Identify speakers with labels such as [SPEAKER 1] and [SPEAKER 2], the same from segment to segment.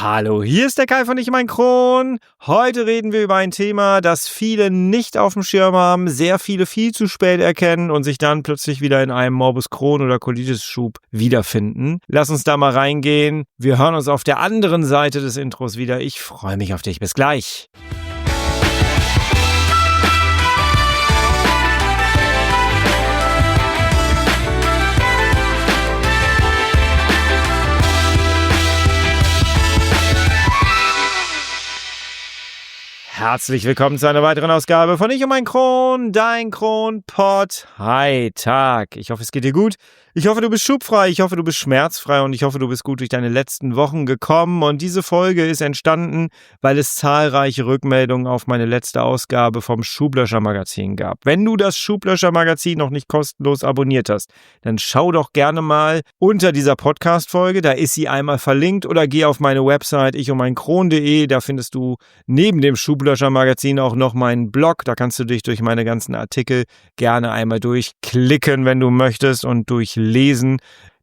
[SPEAKER 1] Hallo, hier ist der Kai von Ich mein Kron. Heute reden wir über ein Thema, das viele nicht auf dem Schirm haben, sehr viele viel zu spät erkennen und sich dann plötzlich wieder in einem Morbus Crohn oder Colitis-Schub wiederfinden. Lass uns da mal reingehen. Wir hören uns auf der anderen Seite des Intros wieder. Ich freue mich auf dich. Bis gleich. Herzlich willkommen zu einer weiteren Ausgabe von Ich und mein Kron, dein Kronpott. Hi, Tag. Ich hoffe, es geht dir gut. Ich hoffe, du bist schubfrei. Ich hoffe, du bist schmerzfrei und ich hoffe, du bist gut durch deine letzten Wochen gekommen. Und diese Folge ist entstanden, weil es zahlreiche Rückmeldungen auf meine letzte Ausgabe vom Schublöscher-Magazin gab. Wenn du das Schublöscher-Magazin noch nicht kostenlos abonniert hast, dann schau doch gerne mal unter dieser Podcast-Folge. Da ist sie einmal verlinkt oder geh auf meine Website ichundmeinkron.de. Da findest du neben dem Schublöscher-Magazin auch noch meinen Blog. Da kannst du dich durch meine ganzen Artikel gerne einmal durchklicken, wenn du möchtest, und durchlesen.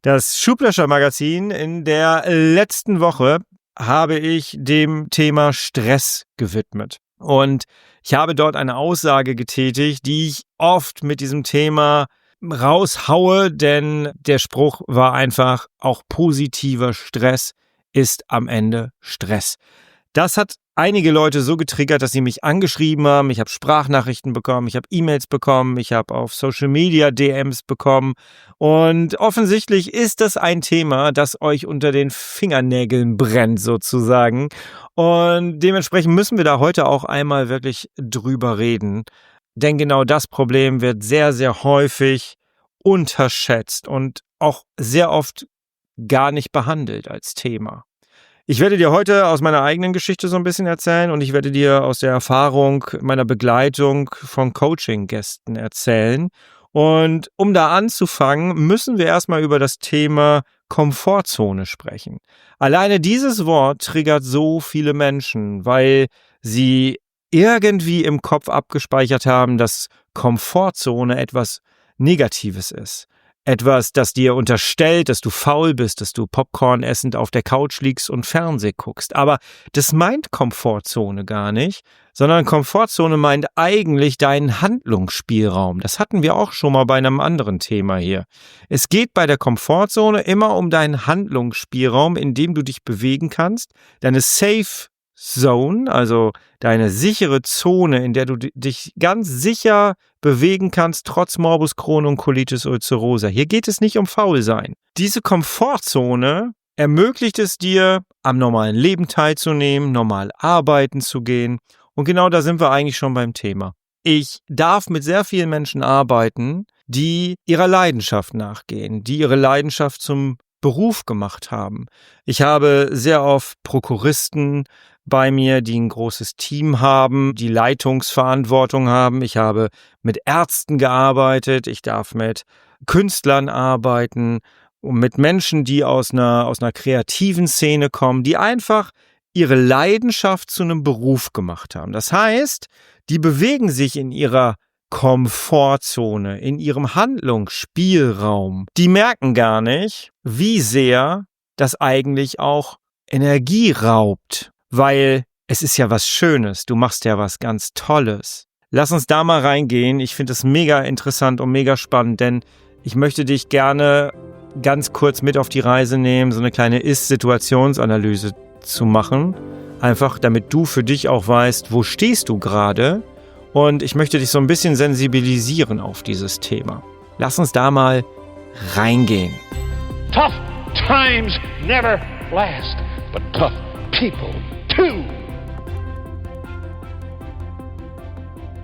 [SPEAKER 1] Das Schublöscher-Magazin in der letzten Woche habe ich dem Thema Stress gewidmet. Und ich habe dort eine Aussage getätigt, die ich oft mit diesem Thema raushaue, denn der Spruch war einfach: Auch positiver Stress ist am Ende Stress. Das hat einige Leute so getriggert, dass sie mich angeschrieben haben. Ich habe Sprachnachrichten bekommen, ich habe E-Mails bekommen, ich habe auf Social Media DMs bekommen. Und offensichtlich ist das ein Thema, das euch unter den Fingernägeln brennt sozusagen. Und dementsprechend müssen wir da heute auch einmal wirklich drüber reden. Denn genau das Problem wird sehr, sehr häufig unterschätzt und auch sehr oft gar nicht behandelt als Thema. Ich werde dir heute aus meiner eigenen Geschichte so ein bisschen erzählen und ich werde dir aus der Erfahrung meiner Begleitung von Coaching-Gästen erzählen. Und um da anzufangen, müssen wir erstmal über das Thema Komfortzone sprechen. Alleine dieses Wort triggert so viele Menschen, weil sie irgendwie im Kopf abgespeichert haben, dass Komfortzone etwas Negatives ist. Etwas, das dir unterstellt, dass du faul bist, dass du Popcorn essend auf der Couch liegst und Fernseh guckst. Aber das meint Komfortzone gar nicht, sondern Komfortzone meint eigentlich deinen Handlungsspielraum. Das hatten wir auch schon mal bei einem anderen Thema hier. Es geht bei der Komfortzone immer um deinen Handlungsspielraum, in dem du dich bewegen kannst, deine Safe Zone, also deine sichere Zone, in der du dich ganz sicher bewegen kannst, trotz Morbus Crohn und Colitis ulcerosa. Hier geht es nicht um Faulsein. Diese Komfortzone ermöglicht es dir, am normalen Leben teilzunehmen, normal arbeiten zu gehen. Und genau da sind wir eigentlich schon beim Thema. Ich darf mit sehr vielen Menschen arbeiten, die ihrer Leidenschaft nachgehen, die ihre Leidenschaft zum Beruf gemacht haben. Ich habe sehr oft Prokuristen bei mir, die ein großes Team haben, die Leitungsverantwortung haben. Ich habe mit Ärzten gearbeitet, ich darf mit Künstlern arbeiten und mit Menschen, die aus einer kreativen Szene kommen, die einfach ihre Leidenschaft zu einem Beruf gemacht haben. Das heißt, die bewegen sich in ihrer Komfortzone, in ihrem Handlungsspielraum. Die merken gar nicht, wie sehr das eigentlich auch Energie raubt, weil es ist ja was Schönes, du machst ja was ganz Tolles. Lass uns da mal reingehen. Ich finde es mega interessant und mega spannend, denn ich möchte dich gerne ganz kurz mit auf die Reise nehmen, so eine kleine Ist-Situationsanalyse zu machen. Einfach, damit du für dich auch weißt, wo stehst du gerade. Und ich möchte dich so ein bisschen sensibilisieren auf dieses Thema. Lass uns da mal reingehen.
[SPEAKER 2] Tough times never last, but tough people do.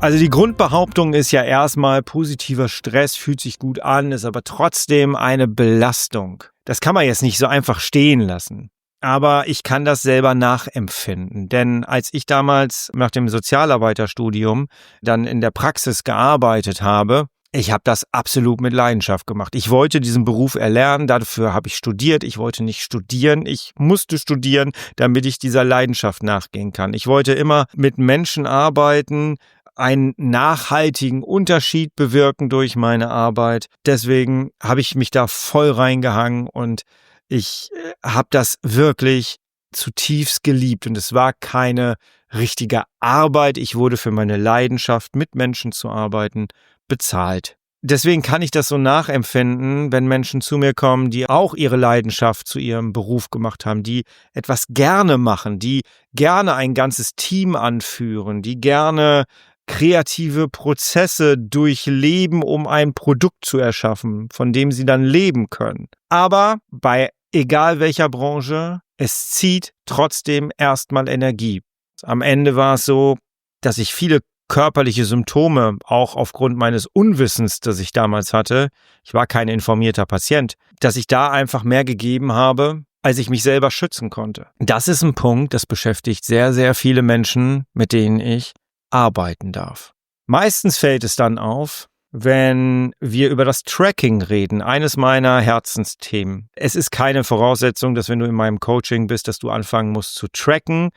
[SPEAKER 1] Also die Grundbehauptung ist ja erstmal, positiver Stress fühlt sich gut an, ist aber trotzdem eine Belastung. Das kann man jetzt nicht so einfach stehen lassen. Aber ich kann das selber nachempfinden, denn als ich damals nach dem Sozialarbeiterstudium dann in der Praxis gearbeitet habe, ich habe das absolut mit Leidenschaft gemacht. Ich wollte diesen Beruf erlernen, dafür habe ich studiert. Ich wollte nicht studieren, ich musste studieren, damit ich dieser Leidenschaft nachgehen kann. Ich wollte immer mit Menschen arbeiten, einen nachhaltigen Unterschied bewirken durch meine Arbeit. Deswegen habe ich mich da voll reingehangen und ich habe das wirklich zutiefst geliebt und es war keine richtige Arbeit. Ich wurde für meine Leidenschaft, mit Menschen zu arbeiten, bezahlt. Deswegen kann ich das so nachempfinden, wenn Menschen zu mir kommen, die auch ihre Leidenschaft zu ihrem Beruf gemacht haben, die etwas gerne machen, die gerne ein ganzes Team anführen, die gerne kreative Prozesse durchleben, um ein Produkt zu erschaffen, von dem sie dann leben können. Aber bei egal welcher Branche, es zieht trotzdem erstmal Energie. Am Ende war es so, dass ich viele körperliche Symptome, auch aufgrund meines Unwissens, das ich damals hatte, ich war kein informierter Patient, dass ich da einfach mehr gegeben habe, als ich mich selber schützen konnte. Das ist ein Punkt, das beschäftigt sehr, sehr viele Menschen, mit denen ich arbeiten darf. Meistens fällt es dann auf, wenn wir über das Tracking reden, eines meiner Herzensthemen. Es ist keine Voraussetzung, dass wenn du in meinem Coaching bist, dass du anfangen musst zu tracken.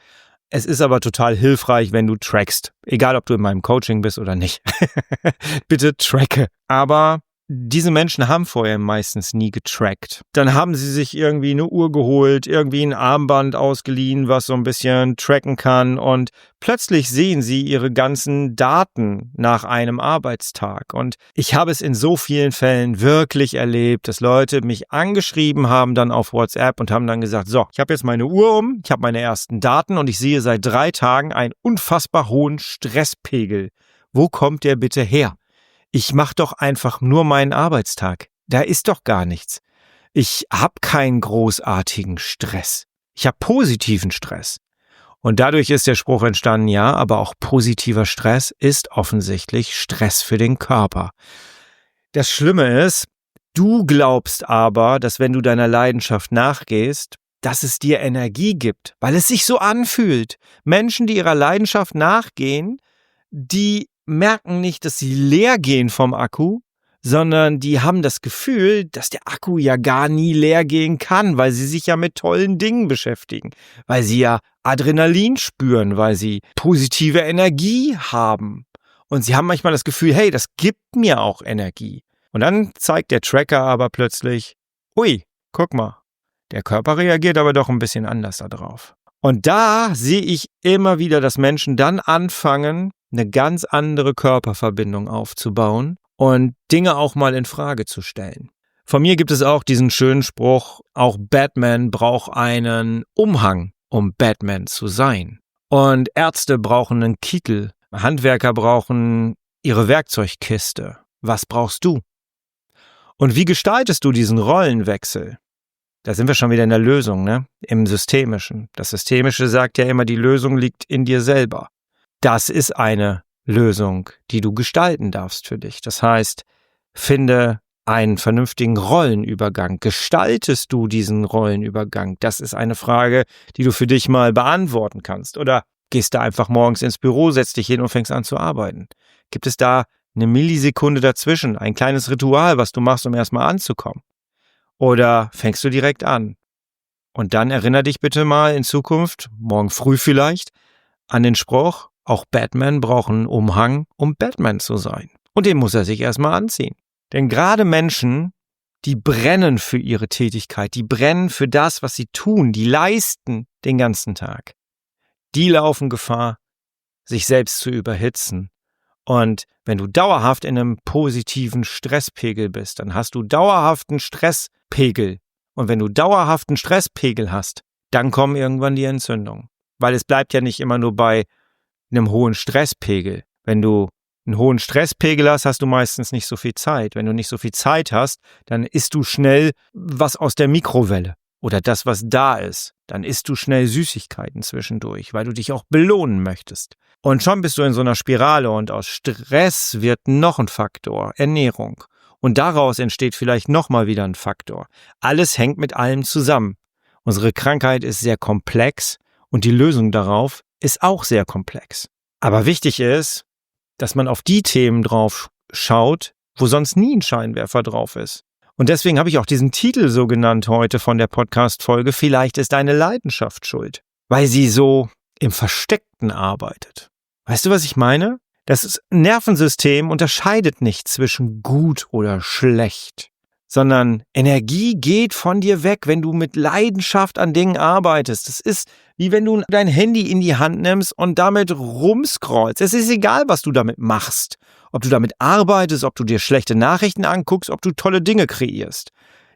[SPEAKER 1] Es ist aber total hilfreich, wenn du trackst. Egal, ob du in meinem Coaching bist oder nicht. Bitte tracke. Aber diese Menschen haben vorher meistens nie getrackt. Dann haben sie sich irgendwie eine Uhr geholt, irgendwie ein Armband ausgeliehen, was so ein bisschen tracken kann und plötzlich sehen sie ihre ganzen Daten nach einem Arbeitstag. Und ich habe es in so vielen Fällen wirklich erlebt, dass Leute mich angeschrieben haben dann auf WhatsApp und haben dann gesagt, so, ich habe jetzt meine Uhr um, ich habe meine ersten Daten und ich sehe seit 3 Tagen einen unfassbar hohen Stresspegel. Wo kommt der bitte her? Ich mache doch einfach nur meinen Arbeitstag. Da ist doch gar nichts. Ich habe keinen großartigen Stress. Ich habe positiven Stress. Und dadurch ist der Spruch entstanden, ja, aber auch positiver Stress ist offensichtlich Stress für den Körper. Das Schlimme ist, du glaubst aber, dass wenn du deiner Leidenschaft nachgehst, dass es dir Energie gibt, weil es sich so anfühlt. Menschen, die ihrer Leidenschaft nachgehen, die merken nicht, dass sie leer gehen vom Akku, sondern die haben das Gefühl, dass der Akku ja gar nie leer gehen kann, weil sie sich ja mit tollen Dingen beschäftigen, weil sie ja Adrenalin spüren, weil sie positive Energie haben. Und sie haben manchmal das Gefühl, hey, das gibt mir auch Energie. Und dann zeigt der Tracker aber plötzlich, ui, guck mal, der Körper reagiert aber doch ein bisschen anders darauf. Und da sehe ich immer wieder, dass Menschen dann anfangen, eine ganz andere Körperverbindung aufzubauen und Dinge auch mal in Frage zu stellen. Von mir gibt es auch diesen schönen Spruch, auch Batman braucht einen Umhang, um Batman zu sein. Und Ärzte brauchen einen Kittel, Handwerker brauchen ihre Werkzeugkiste. Was brauchst du? Und wie gestaltest du diesen Rollenwechsel? Da sind wir schon wieder in der Lösung, ne? Im Systemischen. Das Systemische sagt ja immer, die Lösung liegt in dir selber. Das ist eine Lösung, die du gestalten darfst für dich. Das heißt, finde einen vernünftigen Rollenübergang. Gestaltest du diesen Rollenübergang? Das ist eine Frage, die du für dich mal beantworten kannst. Oder gehst du einfach morgens ins Büro, setzt dich hin und fängst an zu arbeiten? Gibt es da eine Millisekunde dazwischen, ein kleines Ritual, was du machst, um erstmal anzukommen? Oder fängst du direkt an? Und dann erinnere dich bitte mal in Zukunft, morgen früh vielleicht, an den Spruch, auch Batman braucht einen Umhang, um Batman zu sein. Und den muss er sich erstmal anziehen. Denn gerade Menschen, die brennen für ihre Tätigkeit, die brennen für das, was sie tun, die leisten den ganzen Tag, die laufen Gefahr, sich selbst zu überhitzen. Und wenn du dauerhaft in einem positiven Stresspegel bist, dann hast du dauerhaften Stresspegel. Und wenn du dauerhaften Stresspegel hast, dann kommen irgendwann die Entzündungen. Weil es bleibt ja nicht immer nur bei einem hohen Stresspegel. Wenn du einen hohen Stresspegel hast, hast du meistens nicht so viel Zeit. Wenn du nicht so viel Zeit hast, dann isst du schnell was aus der Mikrowelle oder das, was da ist. Dann isst du schnell Süßigkeiten zwischendurch, weil du dich auch belohnen möchtest. Und schon bist du in so einer Spirale und aus Stress wird noch ein Faktor, Ernährung. Und daraus entsteht vielleicht nochmal wieder ein Faktor. Alles hängt mit allem zusammen. Unsere Krankheit ist sehr komplex und die Lösung darauf ist auch sehr komplex. Aber wichtig ist, dass man auf die Themen drauf schaut, wo sonst nie ein Scheinwerfer drauf ist. Und deswegen habe ich auch diesen Titel so genannt heute von der Podcast-Folge, vielleicht ist deine Leidenschaft schuld, weil sie so im Versteckten arbeitet. Weißt du, was ich meine? Das Nervensystem unterscheidet nicht zwischen gut oder schlecht. sondern Energie geht von dir weg, wenn du mit Leidenschaft an Dingen arbeitest. Das ist wie wenn du dein Handy in die Hand nimmst und damit rumscrollst. Es ist egal, was du damit machst. Ob du damit arbeitest, ob du dir schlechte Nachrichten anguckst, ob du tolle Dinge kreierst.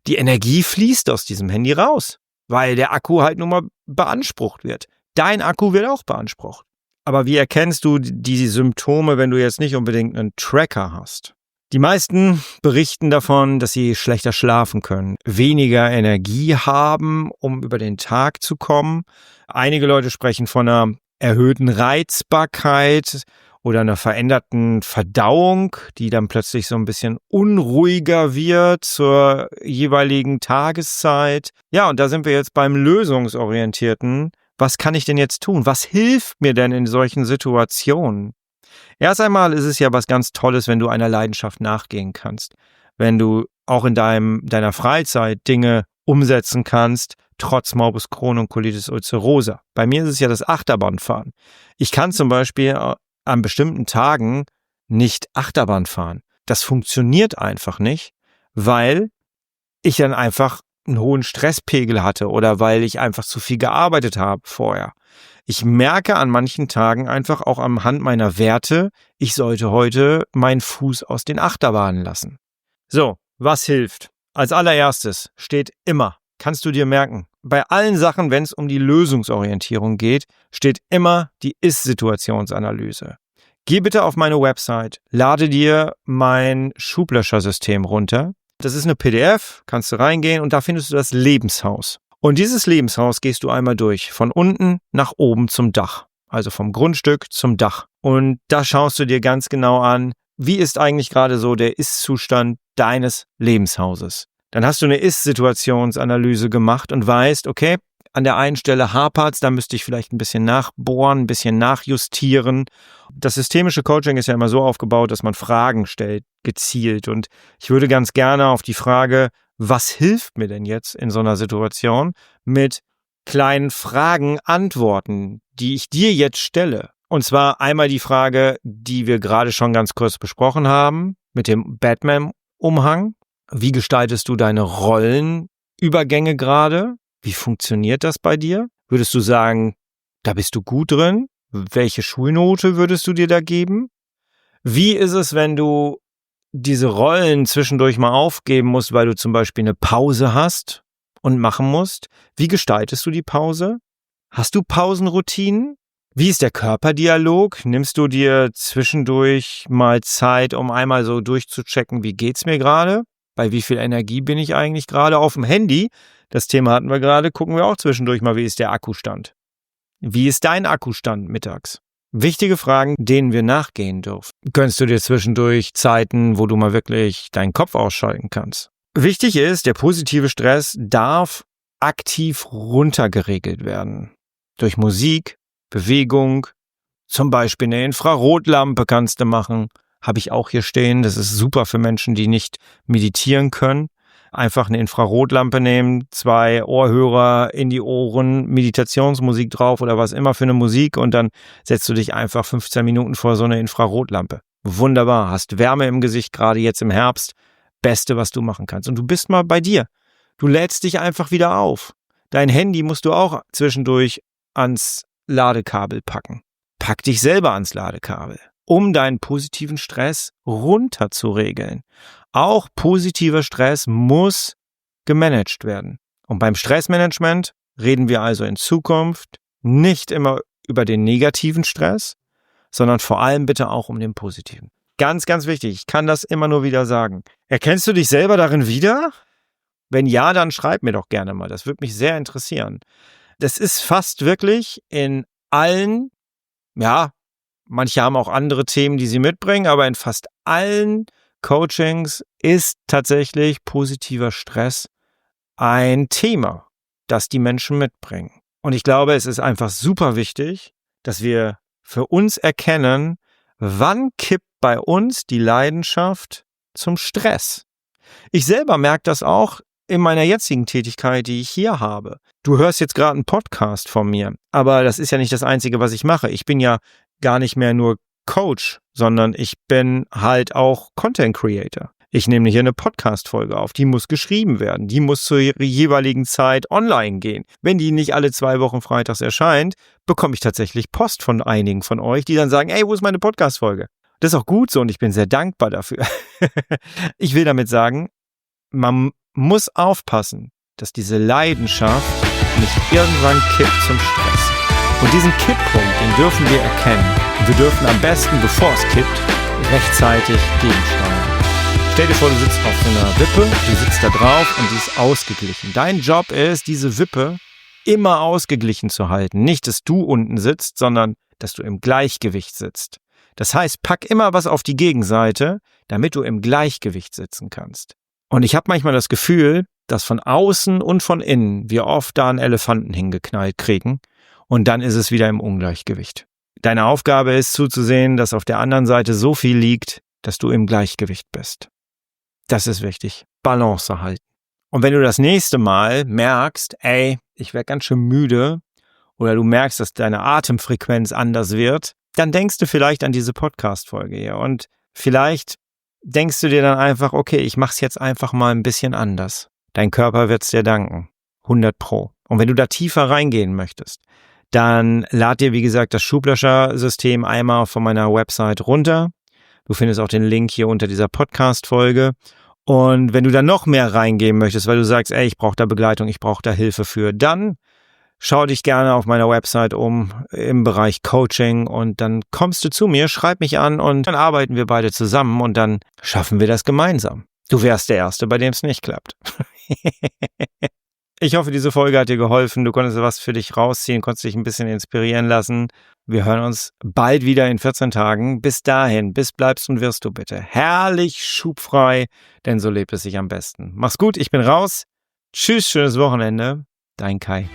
[SPEAKER 1] Die Energie fließt aus diesem Handy raus, weil der Akku halt nun mal beansprucht wird. Dein Akku wird auch beansprucht. Aber wie erkennst du die Symptome, wenn du jetzt nicht unbedingt einen Tracker hast? Die meisten berichten davon, dass sie schlechter schlafen können, weniger Energie haben, um über den Tag zu kommen. Einige Leute sprechen von einer erhöhten Reizbarkeit oder einer veränderten Verdauung, die dann plötzlich so ein bisschen unruhiger wird zur jeweiligen Tageszeit. Ja, und da sind wir jetzt beim Lösungsorientierten. Was kann ich denn jetzt tun? Was hilft mir denn in solchen Situationen? Erst einmal ist es ja was ganz Tolles, wenn du einer Leidenschaft nachgehen kannst. Wenn du auch in deiner Freizeit Dinge umsetzen kannst, trotz Morbus Crohn und Colitis ulcerosa. Bei mir ist es ja das Achterbahnfahren. Ich kann zum Beispiel an bestimmten Tagen nicht Achterbahn fahren. Das funktioniert einfach nicht, weil ich dann einfach einen hohen Stresspegel hatte oder weil ich einfach zu viel gearbeitet habe vorher. Ich merke an manchen Tagen einfach auch anhand meiner Werte, ich sollte heute meinen Fuß aus den Achterbahnen lassen. So, was hilft? Als allererstes steht immer, kannst du dir merken, bei allen Sachen, wenn es um die Lösungsorientierung geht, steht immer die Ist-Situationsanalyse. Geh bitte auf meine Website, lade dir mein Schublöschersystem runter. Das ist eine PDF, kannst du reingehen und da findest du das Lebenshaus. Und dieses Lebenshaus gehst du einmal durch, von unten nach oben zum Dach, also vom Grundstück zum Dach. Und da schaust du dir ganz genau an, wie ist eigentlich gerade so der Ist-Zustand deines Lebenshauses. Dann hast du eine Ist-Situationsanalyse gemacht und weißt, okay, an der einen Stelle hapert's, da müsste ich vielleicht ein bisschen nachbohren, ein bisschen nachjustieren. Das systemische Coaching ist ja immer so aufgebaut, dass man Fragen stellt, gezielt. Und ich würde ganz gerne auf die Frage, was hilft mir denn jetzt in so einer Situation, mit kleinen Fragen antworten, die ich dir jetzt stelle. Und zwar einmal die Frage, die wir gerade schon ganz kurz besprochen haben, mit dem Batman-Umhang. Wie gestaltest du deine Rollenübergänge gerade? Wie funktioniert das bei dir? Würdest du sagen, da bist du gut drin? Welche Schulnote würdest du dir da geben? Wie ist es, wenn du diese Rollen zwischendurch mal aufgeben musst, weil du zum Beispiel eine Pause hast und machen musst? Wie gestaltest du die Pause? Hast du Pausenroutinen? Wie ist der Körperdialog? Nimmst du dir zwischendurch mal Zeit, um einmal so durchzuchecken, wie geht's mir gerade? Bei wie viel Energie bin ich eigentlich gerade auf dem Handy? Das Thema hatten wir gerade, gucken wir auch zwischendurch mal, wie ist der Akkustand? Wie ist dein Akkustand mittags? Wichtige Fragen, denen wir nachgehen dürfen. Gönnst du dir zwischendurch Zeiten, wo du mal wirklich deinen Kopf ausschalten kannst? Wichtig ist, der positive Stress darf aktiv runtergeregelt werden. Durch Musik, Bewegung, zum Beispiel eine Infrarotlampe kannst du machen. Habe ich auch hier stehen. Das ist super für Menschen, die nicht meditieren können. Einfach eine Infrarotlampe nehmen, 2 Ohrhörer in die Ohren, Meditationsmusik drauf oder was immer für eine Musik und dann setzt du dich einfach 15 Minuten vor so eine Infrarotlampe. Wunderbar, hast Wärme im Gesicht, gerade jetzt im Herbst. Beste, was du machen kannst. Und du bist mal bei dir. Du lädst dich einfach wieder auf. Dein Handy musst du auch zwischendurch ans Ladekabel packen. Pack dich selber ans Ladekabel, um deinen positiven Stress runterzuregeln. Auch positiver Stress muss gemanagt werden. Und beim Stressmanagement reden wir also in Zukunft nicht immer über den negativen Stress, sondern vor allem bitte auch um den positiven. Ganz, ganz wichtig. Ich kann das immer nur wieder sagen. Erkennst du dich selber darin wieder? Wenn ja, dann schreib mir doch gerne mal. Das würde mich sehr interessieren. Das ist fast wirklich in allen, ja, manche haben auch andere Themen, die sie mitbringen, aber in fast allen Coachings ist tatsächlich positiver Stress ein Thema, das die Menschen mitbringen. Und ich glaube, es ist einfach super wichtig, dass wir für uns erkennen, wann kippt bei uns die Leidenschaft zum Stress. Ich selber merke das auch in meiner jetzigen Tätigkeit, die ich hier habe. Du hörst jetzt gerade einen Podcast von mir, aber das ist ja nicht das Einzige, was ich mache. Ich bin ja gar nicht mehr nur Coach, sondern ich bin halt auch Content Creator. Ich nehme hier eine Podcast-Folge auf, die muss geschrieben werden, die muss zur jeweiligen Zeit online gehen. Wenn die nicht alle 2 Wochen freitags erscheint, bekomme ich tatsächlich Post von einigen von euch, die dann sagen, ey, wo ist meine Podcast-Folge? Das ist auch gut so und ich bin sehr dankbar dafür. Ich will damit sagen, man muss aufpassen, dass diese Leidenschaft nicht irgendwann kippt zum Stress. Und diesen Kipppunkt, den dürfen wir erkennen. Und wir dürfen am besten, bevor es kippt, rechtzeitig gegensteuern. Stell dir vor, du sitzt auf so einer Wippe, du sitzt da drauf und die ist ausgeglichen. Dein Job ist, diese Wippe immer ausgeglichen zu halten. Nicht, dass du unten sitzt, sondern dass du im Gleichgewicht sitzt. Das heißt, pack immer was auf die Gegenseite, damit du im Gleichgewicht sitzen kannst. Und ich habe manchmal das Gefühl, dass von außen und von innen wir oft da einen Elefanten hingeknallt kriegen und dann ist es wieder im Ungleichgewicht. Deine Aufgabe ist zuzusehen, dass auf der anderen Seite so viel liegt, dass du im Gleichgewicht bist. Das ist wichtig. Balance halten. Und wenn du das nächste Mal merkst, ey, ich werde ganz schön müde oder du merkst, dass deine Atemfrequenz anders wird, dann denkst du vielleicht an diese Podcast-Folge hier und vielleicht denkst du dir dann einfach, okay, ich mach's jetzt einfach mal ein bisschen anders. Dein Körper wird's dir danken. 100%. Und wenn du da tiefer reingehen möchtest, dann lad dir, wie gesagt, das Schublatscher-System einmal von meiner Website runter. Du findest auch den Link hier unter dieser Podcast-Folge. Und wenn du da noch mehr reingehen möchtest, weil du sagst, ey, ich brauche da Begleitung, ich brauche da Hilfe für, dann schau dich gerne auf meiner Website um im Bereich Coaching und dann kommst du zu mir, schreib mich an und dann arbeiten wir beide zusammen und dann schaffen wir das gemeinsam. Du wärst der Erste, bei dem es nicht klappt. Ich hoffe, diese Folge hat dir geholfen. Du konntest was für dich rausziehen, konntest dich ein bisschen inspirieren lassen. Wir hören uns bald wieder in 14 Tagen. Bis dahin, bis bleibst und wirst du bitte. Herrlich schubfrei, denn so lebt es sich am besten. Mach's gut, ich bin raus. Tschüss, schönes Wochenende. Dein Kai.